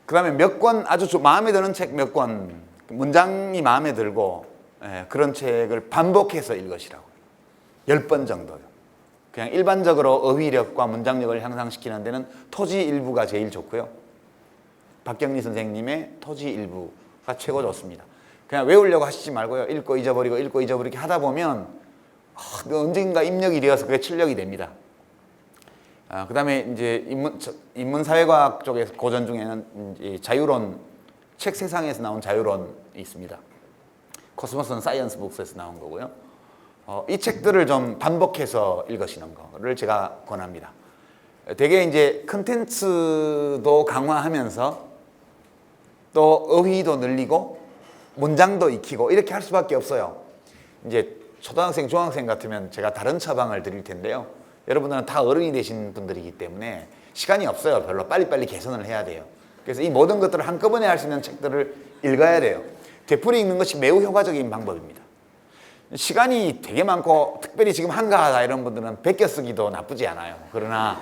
그 다음에 몇 권 아주 마음에 드는 책 몇 권, 문장이 마음에 들고 그런 책을 반복해서 읽으시라고. 10번 정도요. 그냥 일반적으로 어휘력과 문장력을 향상시키는 데는 토지일부가 제일 좋고요. 박경리 선생님의 토지일부가 최고 좋습니다. 그냥 외우려고 하시지 말고요. 읽고 잊어버리고 하다 보면 언젠가 입력이 되어서 그게 출력이 됩니다. 그 다음에 이제 인문사회과학 쪽에서 고전 중에는 이 자유론, 책 세상에서 나온 자유론이 있습니다. 코스모스 사이언스 북스에서 나온 거고요. 이 책들을 좀 반복해서 읽으시는 거를 제가 권합니다. 되게 이제 컨텐츠도 강화하면서 또 어휘도 늘리고 문장도 익히고 이렇게 할 수밖에 없어요. 이제 초등학생, 중학생 같으면 제가 다른 처방을 드릴 텐데요. 여러분들은 다 어른이 되신 분들이기 때문에 시간이 없어요. 별로 빨리빨리 개선을 해야 돼요. 그래서 이 모든 것들을 한꺼번에 할 수 있는 책들을 읽어야 돼요. 되풀이 읽는 것이 매우 효과적인 방법입니다. 시간이 되게 많고 특별히 지금 한가하다 이런 분들은 베껴 쓰기도 나쁘지 않아요. 그러나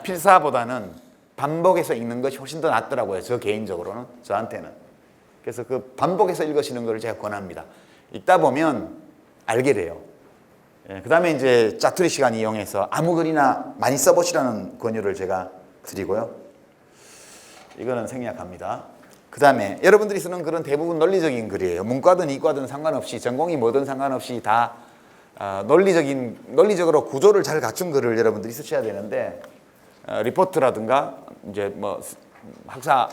필사보다는 반복해서 읽는 것이 훨씬 더 낫더라고요. 저 개인적으로는, 저한테는. 그래서 그 반복해서 읽으시는 걸 제가 권합니다. 읽다 보면 알게 돼요. 그 다음에 이제 짜투리 시간 이용해서 아무 글이나 많이 써보시라는 권유를 제가 드리고요. 이거는 생략합니다. 그 다음에 여러분들이 쓰는 글은 대부분 논리적인 글이에요. 문과든 이과든 상관없이, 전공이 뭐든 상관없이 다 논리적으로 구조를 잘 갖춘 글을 여러분들이 쓰셔야 되는데, 리포트라든가 이제 뭐 학사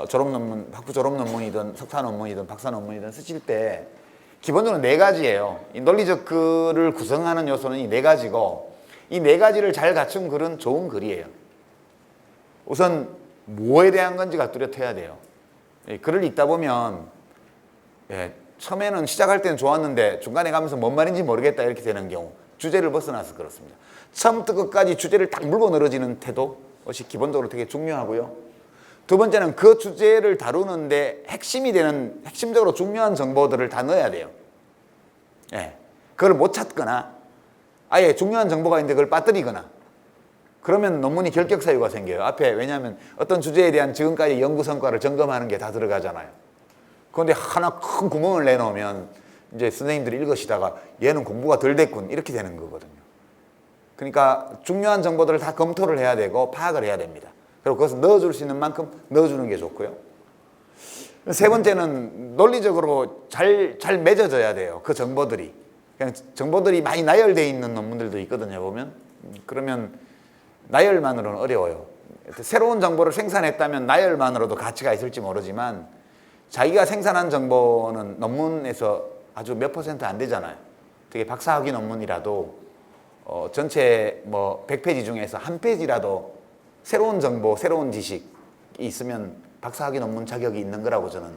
졸업 논문, 학부 졸업 논문이든 석사 논문이든 박사 논문이든 쓰실 때 기본적으로 4가지예요. 이 논리적 글을 구성하는 요소는 이 4가지고, 이 4가지를 잘 갖춘 글은 좋은 글이에요. 우선 뭐에 대한 건지가 뚜렷해야 돼요. 글을 읽다 보면 처음에는 시작할 때는 좋았는데 중간에 가면서 뭔 말인지 모르겠다 이렇게 되는 경우, 주제를 벗어나서 그렇습니다. 처음부터 끝까지 주제를 딱 물고 늘어지는 태도것이 기본적으로 되게 중요하고요. 두 번째는 그 주제를 다루는데 핵심적으로 중요한 정보들을 다 넣어야 돼요. 그걸 못 찾거나 아예 중요한 정보가 있는데 그걸 빠뜨리거나 그러면 논문이 결격 사유가 생겨요. 앞에, 왜냐하면 어떤 주제에 대한 지금까지 연구 성과를 점검하는 게 다 들어가잖아요. 그런데 하나 큰 구멍을 내놓으면 이제 선생님들이 읽으시다가 얘는 공부가 덜 됐군 이렇게 되는 거거든요. 그러니까 중요한 정보들을 다 검토를 해야 되고 파악을 해야 됩니다. 그리고 그것을 넣어줄 수 있는 만큼 넣어주는 게 좋고요. 세 번째는 논리적으로 잘 맺어져야 돼요. 그 정보들이. 그냥 정보들이 많이 나열되어 있는 논문들도 있거든요, 보면. 그러면 나열만으로는 어려워요. 새로운 정보를 생산했다면 나열만으로도 가치가 있을지 모르지만 자기가 생산한 정보는 논문에서 아주 몇 % 안 되잖아요. 되게 박사학위 논문이라도 전체 뭐 100페이지 중에서 한 페이지라도 새로운 정보, 새로운 지식이 있으면 박사학위 논문 자격이 있는 거라고 저는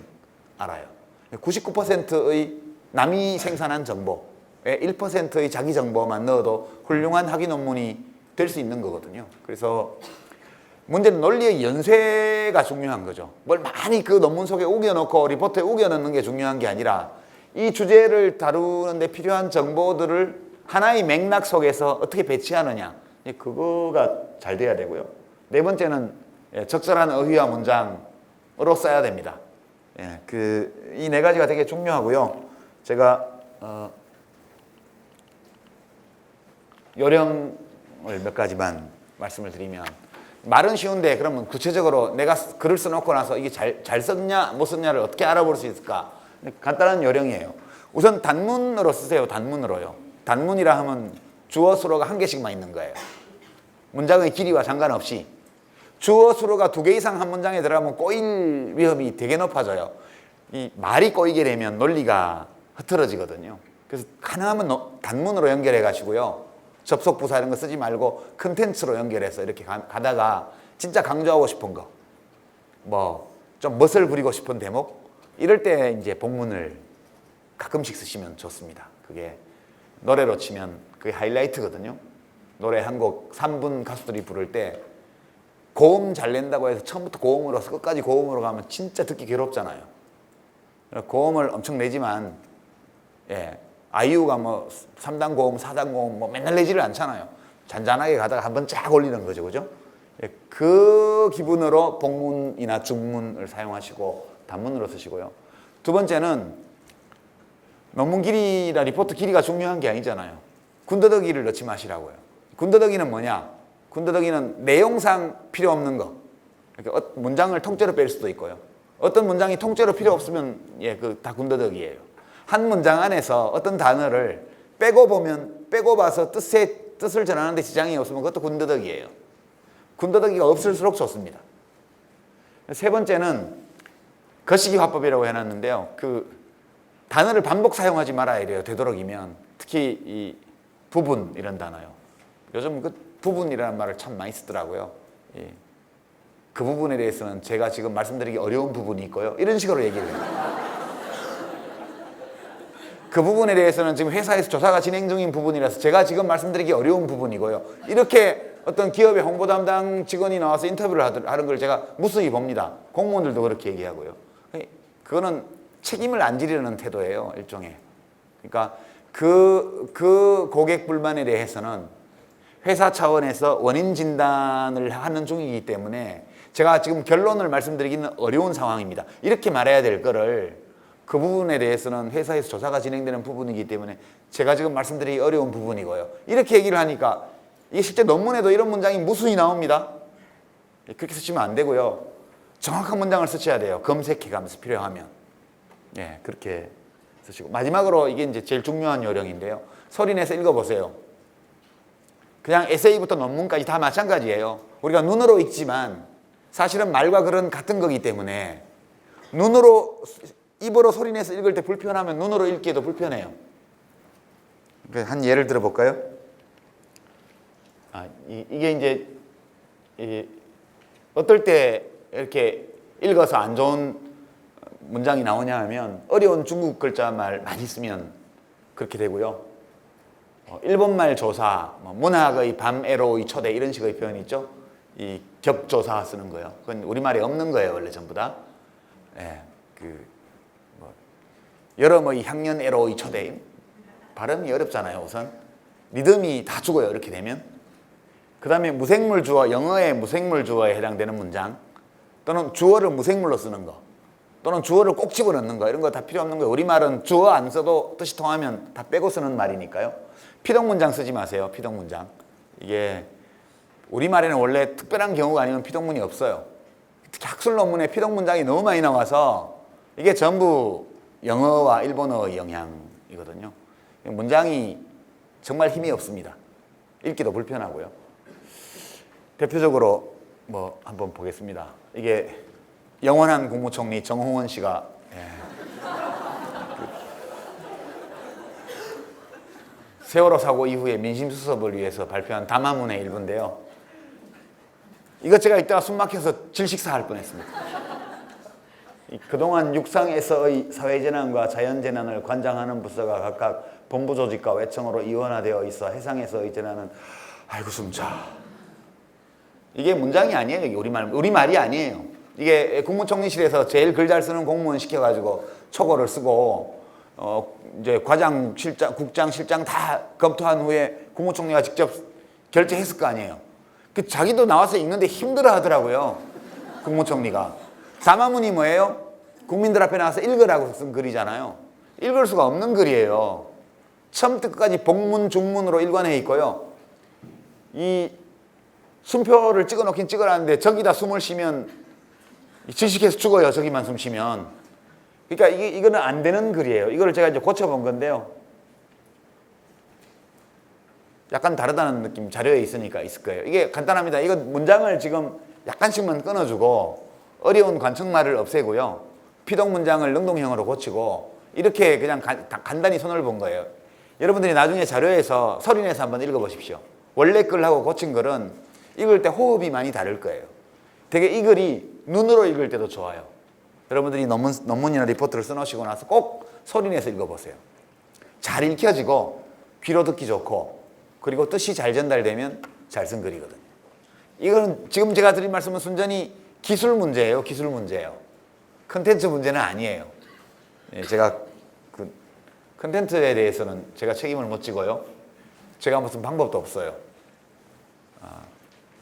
알아요. 99%의 남이 생산한 정보에 1%의 자기 정보만 넣어도 훌륭한 학위 논문이 될 수 있는 거거든요. 그래서 문제는 논리의 연쇄가 중요한 거죠. 뭘 많이 그 논문 속에 우겨놓고 리포트에 우겨넣는 게 중요한 게 아니라 이 주제를 다루는데 필요한 정보들을 하나의 맥락 속에서 어떻게 배치하느냐, 그거가 잘 돼야 되고요. 네 번째는 적절한 어휘와 문장으로 써야 됩니다. 이 4가지가 되게 중요하고요. 제가 요령을 몇 가지만 말씀을 드리면, 말은 쉬운데 그러면 구체적으로 내가 글을 써놓고 나서 이게 잘 썼냐 못 썼냐를 어떻게 알아볼 수 있을까? 간단한 요령이에요. 우선 단문으로 쓰세요. 단문으로요. 단문이라 하면 주어 수로가 1개씩만 있는 거예요. 문장의 길이와 상관없이. 주어 수로가 2개 이상 한 문장에 들어가면 꼬일 위험이 되게 높아져요. 이 말이 꼬이게 되면 논리가 흐트러지거든요. 그래서 가능하면 단문으로 연결해 가시고요. 접속 부사 이런 거 쓰지 말고 컨텐츠로 연결해서 이렇게 가다가 진짜 강조하고 싶은 거, 뭐 좀 멋을 부리고 싶은 대목, 이럴 때 이제 복문을 가끔씩 쓰시면 좋습니다. 그게 노래로 치면 그게 하이라이트거든요. 노래 한 곡 3분 가수들이 부를 때 고음 잘 낸다고 해서 처음부터 고음으로 해서 끝까지 고음으로 가면 진짜 듣기 괴롭잖아요. 고음을 엄청 내지만 아이유가 뭐 3단 고음, 4단 고음 뭐 맨날 내지를 않잖아요. 잔잔하게 가다가 한번 쫙 올리는 거죠. 그죠? 예, 그 기분으로 복문이나 중문을 사용하시고 단문으로 쓰시고요. 두 번째는 논문 길이나 리포트 길이가 중요한 게 아니잖아요. 군더더기를 넣지 마시라고요. 군더더기는 뭐냐? 군더더기는 내용상 필요 없는 거. 그러니까 문장을 통째로 뺄 수도 있고요. 어떤 문장이 통째로 필요 없으면 예, 그 다 군더더기예요. 한 문장 안에서 어떤 단어를 빼고 보면 빼고 봐서 뜻을 전하는데 지장이 없으면 그것도 군더더기예요. 군더더기가 없을수록 좋습니다. 세 번째는 거시기 화법이라고 해놨는데요. 그 단어를 반복 사용하지 말아야 돼요. 되도록이면 특히 이 부분 이런 단어요. 요즘 그 부분이라는 말을 참 많이 쓰더라고요. 예. 그 부분에 대해서는 제가 지금 말씀드리기 어려운 부분이 있고요. 이런 식으로 얘기를 해요. 그 부분에 대해서는 지금 회사에서 조사가 진행 중인 부분이라서 제가 지금 말씀드리기 어려운 부분이고요. 이렇게 어떤 기업의 홍보 담당 직원이 나와서 인터뷰를 하는 걸 제가 무수히 봅니다. 공무원들도 그렇게 얘기하고요. 그거는 책임을 안 지려는 태도예요, 일종의. 그러니까 그 고객 불만에 대해서는 회사 차원에서 원인 진단을 하는 중이기 때문에 제가 지금 결론을 말씀드리기는 어려운 상황입니다. 이렇게 말해야 될 거를 그 부분에 대해서는 회사에서 조사가 진행되는 부분이기 때문에 제가 지금 말씀드리기 어려운 부분이고요. 이렇게 얘기를 하니까 이게 실제 논문에도 이런 문장이 무수히 나옵니다. 그렇게 쓰시면 안 되고요. 정확한 문장을 쓰셔야 돼요. 검색해가면서 필요하면. 예, 그렇게 쓰시고. 마지막으로 이게 이제 제일 중요한 요령인데요. 소리 내서 읽어보세요. 그냥 에세이부터 논문까지 다 마찬가지예요. 우리가 눈으로 읽지만 사실은 말과 글은 같은 거기 때문에 입으로 소리 내서 읽을 때 불편하면 눈으로 읽기에도 불편해요. 한 예를 들어볼까요? 이게 이제 어떨 때 이렇게 읽어서 안 좋은 문장이 나오냐 하면 어려운 중국 글자 말 많이 쓰면 그렇게 되고요. 일본말 조사, 문학의 밤에로의 초대 이런 식의 표현이 있죠. 이 격조사 쓰는 거예요. 그건 우리말에 없는 거예요, 원래 전부 다. 예, 여름의 향년에로의 초대. 발음이 어렵잖아요, 우선. 리듬이 다 죽어요, 이렇게 되면. 그 다음에 무생물 주어, 영어의 무생물 주어에 해당되는 문장 또는 주어를 무생물로 쓰는 거 또는 주어를 꼭 집어넣는 거 이런 거 다 필요 없는 거예요. 우리말은 주어 안 써도 뜻이 통하면 다 빼고 쓰는 말이니까요. 피동문장 쓰지 마세요. 피동문장. 이게 우리말에는 원래 특별한 경우가 아니면 피동문이 없어요. 특히 학술 논문에 피동문장이 너무 많이 나와서 이게 전부 영어와 일본어의 영향이거든요. 문장이 정말 힘이 없습니다. 읽기도 불편하고요. 대표적으로 한번 보겠습니다. 이게 영원한 국무총리 정홍원 씨가 세월호 사고 이후에 민심수습을 위해서 발표한 담화문의 일부인데요. 이거 제가 이따가 숨 막혀서 질식사 할 뻔했습니다. 그동안 육상에서의 사회재난과 자연재난을 관장하는 부서가 각각 본부조직과 외청으로 이원화되어 있어 해상에서의 재난은 아이고 숨차. 이게 문장이 아니에요. 이게 우리말이 아니에요. 이게 국무총리실에서 제일 글 잘 쓰는 공무원 시켜가지고 초고를 쓰고 이제 과장, 실장, 국장, 실장 다 검토한 후에 국무총리가 직접 결재했을 거 아니에요. 자기도 나와서 읽는데 힘들어 하더라고요. 국무총리가. 담화문이 뭐예요? 국민들 앞에 나와서 읽으라고 쓴 글이잖아요. 읽을 수가 없는 글이에요. 처음부터 끝까지 복문, 중문으로 일관해 있고요. 이 숨표를 찍어놓긴 찍어놨는데 저기다 숨을 쉬면 질식해서 죽어요. 저기만 숨 쉬면. 그러니까 이거는 안 되는 글이에요. 이거를 제가 이제 고쳐본 건데요. 약간 다르다는 느낌 자료에 있으니까 있을 거예요. 이게 간단합니다. 이거 문장을 지금 약간씩만 끊어주고 어려운 관청말을 없애고요. 피동 문장을 능동형으로 고치고 이렇게 그냥 간단히 손을 본 거예요. 여러분들이 나중에 자료에서 소리 내서 한번 읽어보십시오. 원래 글하고 고친 글은 읽을 때 호흡이 많이 다를 거예요. 되게 이 글이 눈으로 읽을 때도 좋아요. 여러분들이 논문이나 리포트를 써놓으시고 나서 꼭 소리 내서 읽어보세요. 잘 읽혀지고 귀로 듣기 좋고 그리고 뜻이 잘 전달되면 잘 쓴 글이거든요. 이거는 지금 제가 드린 말씀은 순전히 기술 문제예요. 기술 문제예요. 컨텐츠 문제는 아니에요. 제가 그 컨텐츠에 대해서는 제가 책임을 못 지고요. 제가 무슨 방법도 없어요.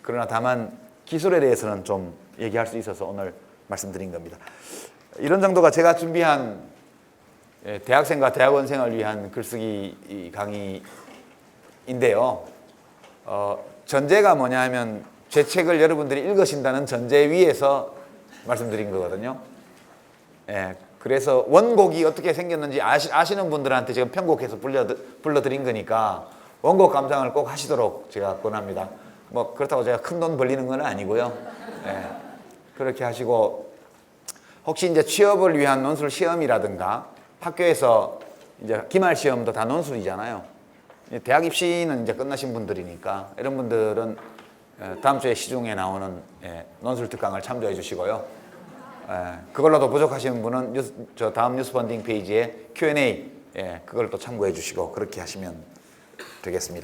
그러나 다만 기술에 대해서는 좀 얘기할 수 있어서 오늘 말씀드린 겁니다. 이런 정도가 제가 준비한 대학생과 대학원생을 위한 글쓰기 강의인데요. 전제가 뭐냐 하면 제 책을 여러분들이 읽으신다는 전제 위에서 말씀드린 거거든요. 그래서 원곡이 어떻게 생겼는지 아시는 분들한테 지금 편곡해서 불러드린 거니까 원곡 감상을 꼭 하시도록 제가 권합니다. 뭐 그렇다고 제가 큰 돈 벌리는 건 아니고요. 그렇게 하시고 혹시 이제 취업을 위한 논술 시험이라든가 학교에서 이제 기말 시험도 다 논술이잖아요. 대학 입시는 이제 끝나신 분들이니까 이런 분들은 다음 주에 시중에 나오는 논술 특강을 참조해 주시고요. 그걸로도 부족하신 분은 저 다음 뉴스 펀딩 페이지에 Q&A 그걸 또 참고해 주시고 그렇게 하시면 되겠습니다.